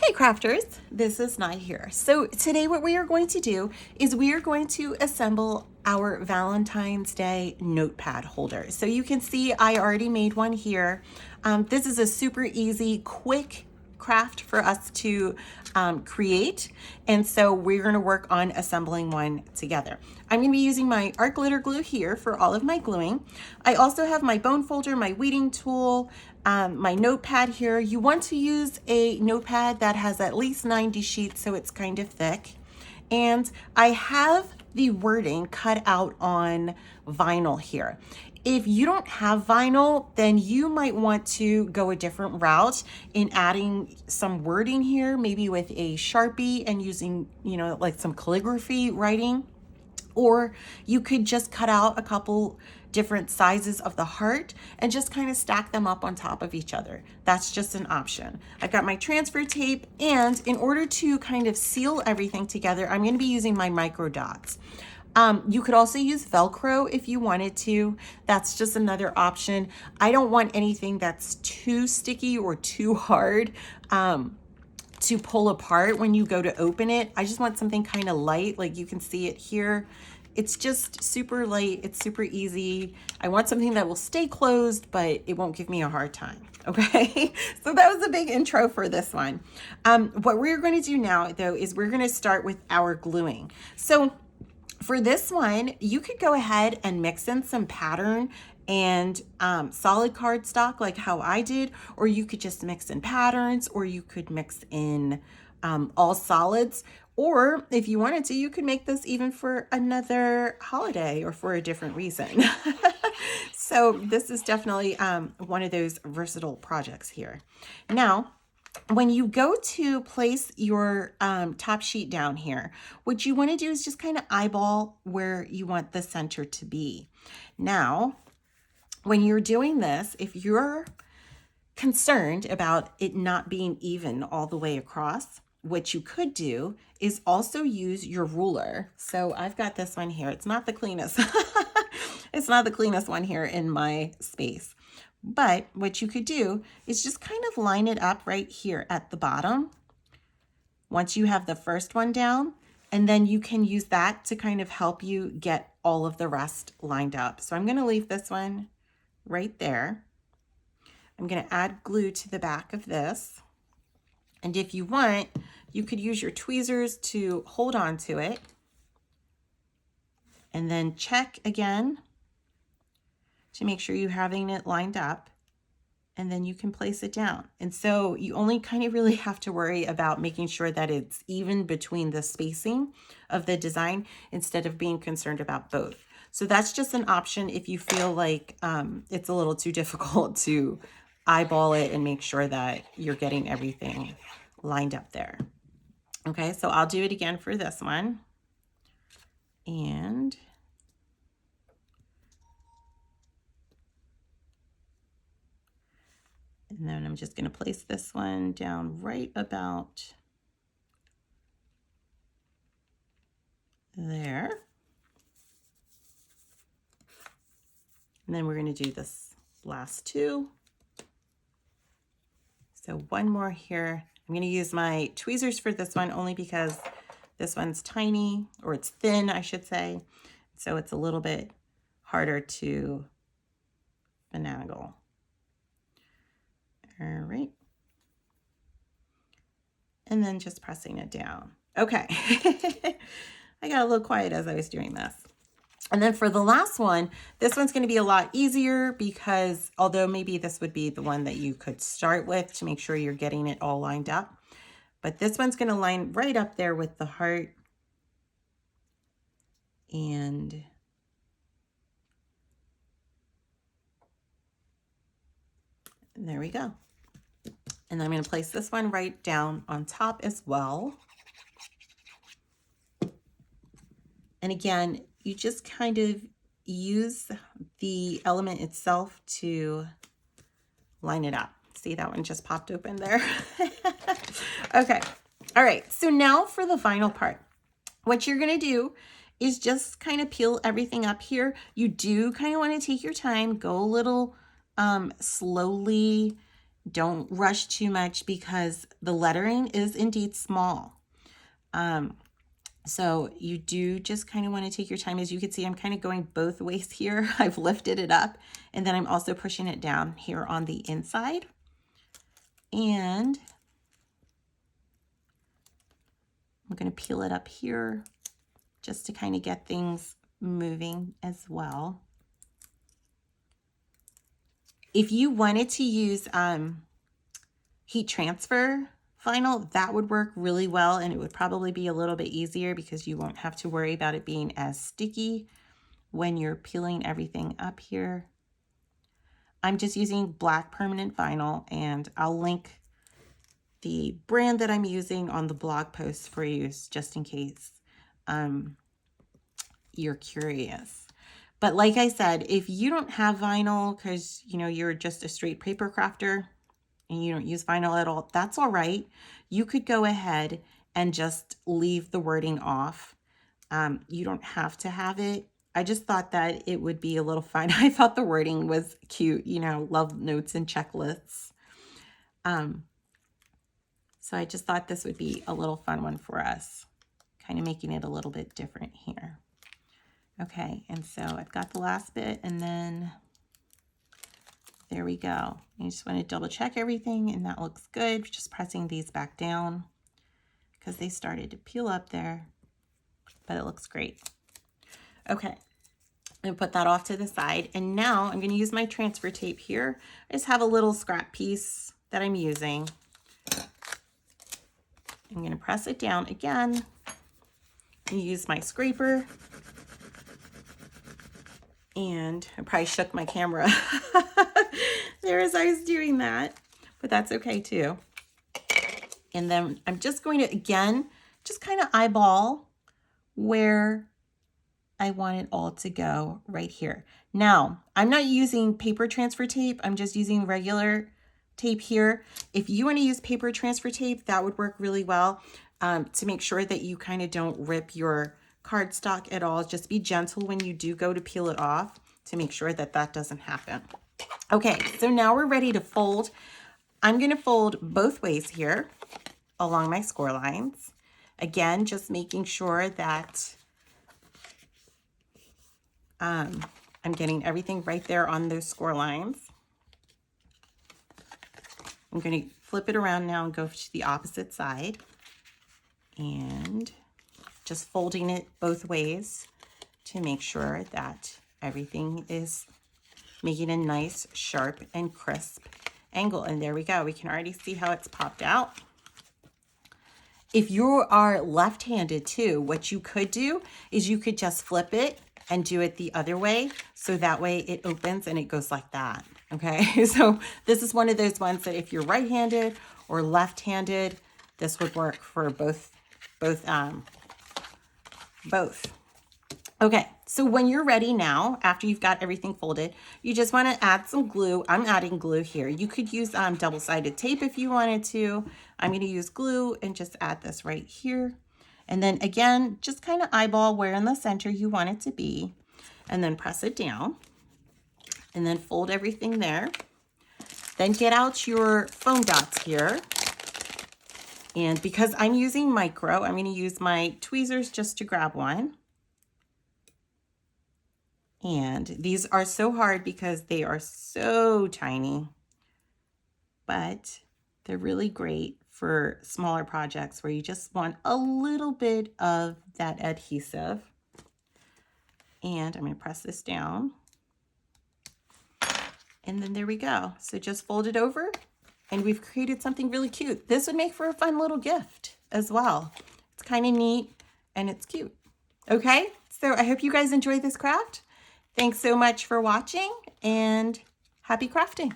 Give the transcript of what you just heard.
Hey crafters, this is Nye here. So today what we are going to do is we are going to assemble our Valentine's Day notepad holder. So you can see I already made one here. This is a super easy, quick craft for us to create. And so we're going to work on assembling one together. I'm going to be using my art glitter glue here for all of my gluing. I also have my bone folder, my weeding tool, my notepad here. You want to use a notepad that has at least 90 sheets, so it's kind of thick. And I have the wording cut out on vinyl here. If you don't have vinyl, then you might want to go a different route in adding some wording here, maybe with a Sharpie and using, like some calligraphy writing. Or you could just cut out a couple different sizes of the heart and just kind of stack them up on top of each other. That's just an option. I've got my transfer tape, and in order to kind of seal everything together, I'm going to be using my micro dots. You could also use Velcro if you wanted to. That's just another option. I don't want anything that's too sticky or too hard to pull apart when you go to open it. I just want something kind of light, like you can see it here. It's just super light, it's super easy. I want something that will stay closed, but it won't give me a hard time, okay? So that was a big intro for this one. What we're going to do now, though, is we're going to start with our gluing. So for this one, you could go ahead and mix in some pattern and solid cardstock like how I did, or you could just mix in patterns, or you could mix in all solids, or if you wanted to, you could make this even for another holiday or for a different reason. So this is definitely one of those versatile projects here. Now, when you go to place your top sheet down here, what you want to do is just kind of eyeball where you want the center to be. Now, when you're doing this, if you're concerned about it not being even all the way across, what you could do is also use your ruler. So I've got this one here. It's not the cleanest. It's not the cleanest one here in my space. But what you could do is just kind of line it up right here at the bottom once you have the first one down, and then you can use that to kind of help you get all of the rest lined up. So I'm going to leave this one right there. I'm going to add glue to the back of this. And if you want, you could use your tweezers to hold on to it and then check again to make sure you're having it lined up, and then you can place it down. And so you only kind of really have to worry about making sure that it's even between the spacing of the design instead of being concerned about both. So that's just an option if you feel like it's a little too difficult to eyeball it and make sure that you're getting everything lined up there. Okay, so I'll do it again for this one. And then I'm just going to place this one down right about there. And then we're going to do this last two. So one more here. I'm going to use my tweezers for this one only because this one's tiny, or it's thin, I should say. So it's a little bit harder to finagle. All right. And then just pressing it down. Okay. I got a little quiet as I was doing this. And then for the last one, this one's going to be a lot easier because although maybe this would be the one that you could start with to make sure you're getting it all lined up, but this one's going to line right up there with the heart. And there we go. And I'm going to place this one right down on top as well. And again, you just kind of use the element itself to line it up. See, that one just popped open there. Okay. All right. So now for the final part. What you're going to do is just kind of peel everything up here. You do kind of want to take your time, go a little slowly Don't rush too much because the lettering is indeed small. So you do just kind of want to take your time. As you can see, I'm kind of going both ways here. I've lifted it up and then I'm also pushing it down here on the inside. And I'm going to peel it up here just to kind of get things moving as well. If you wanted to use heat transfer vinyl, that would work really well, and it would probably be a little bit easier because you won't have to worry about it being as sticky when you're peeling everything up here. I'm just using black permanent vinyl, and I'll link the brand that I'm using on the blog post for you just in case you're curious. But like I said, if you don't have vinyl because you're just a straight paper crafter and you don't use vinyl at all, that's all right. You could go ahead and just leave the wording off. You don't have to have it. I just thought that it would be a little fun. I thought the wording was cute, love notes and checklists. So I just thought this would be a little fun one for us, kind of making it a little bit different here. Okay, and so I've got the last bit, and then there we go. You just want to double check everything, and that looks good. Just pressing these back down because they started to peel up there, but it looks great. Okay, I'm going to put that off to the side, and now I'm going to use my transfer tape here. I just have a little scrap piece that I'm using. I'm going to press it down again and use my scraper. And I probably shook my camera there as I was doing that, but that's okay too. And then I'm just going to, again, just kind of eyeball where I want it all to go right here. Now, I'm not using paper transfer tape. I'm just using regular tape here. If you want to use paper transfer tape, that would work really well to make sure that you kind of don't rip your cardstock at all. Just be gentle when you do go to peel it off to make sure that that doesn't happen. Okay, so now we're ready to fold. I'm going to fold both ways here along my score lines. Again, just making sure that I'm getting everything right there on those score lines. I'm going to flip it around now and go to the opposite side. And just folding it both ways to make sure that everything is making a nice, sharp, and crisp angle. And there we go. We can already see how it's popped out. If you are left-handed too, what you could do is you could just flip it and do it the other way. So that way it opens and it goes like that. Okay, so this is one of those ones that if you're right-handed or left-handed, this would work for both. Okay, so when you're ready now, after you've got everything folded, you just want to add some glue. I'm adding glue here. You could use double-sided tape if you wanted to. I'm going to use glue and just add this right here. And then again, just kind of eyeball where in the center you want it to be, and then press it down, and then fold everything there. Then get out your foam dots here. And because I'm using micro, I'm going to use my tweezers just to grab one. And these are so hard because they are so tiny, but they're really great for smaller projects where you just want a little bit of that adhesive. And I'm going to press this down. And then there we go. So just fold it over. And we've created something really cute. This would make for a fun little gift as well. It's kind of neat and it's cute. Okay, so I hope you guys enjoyed this craft. Thanks so much for watching and happy crafting.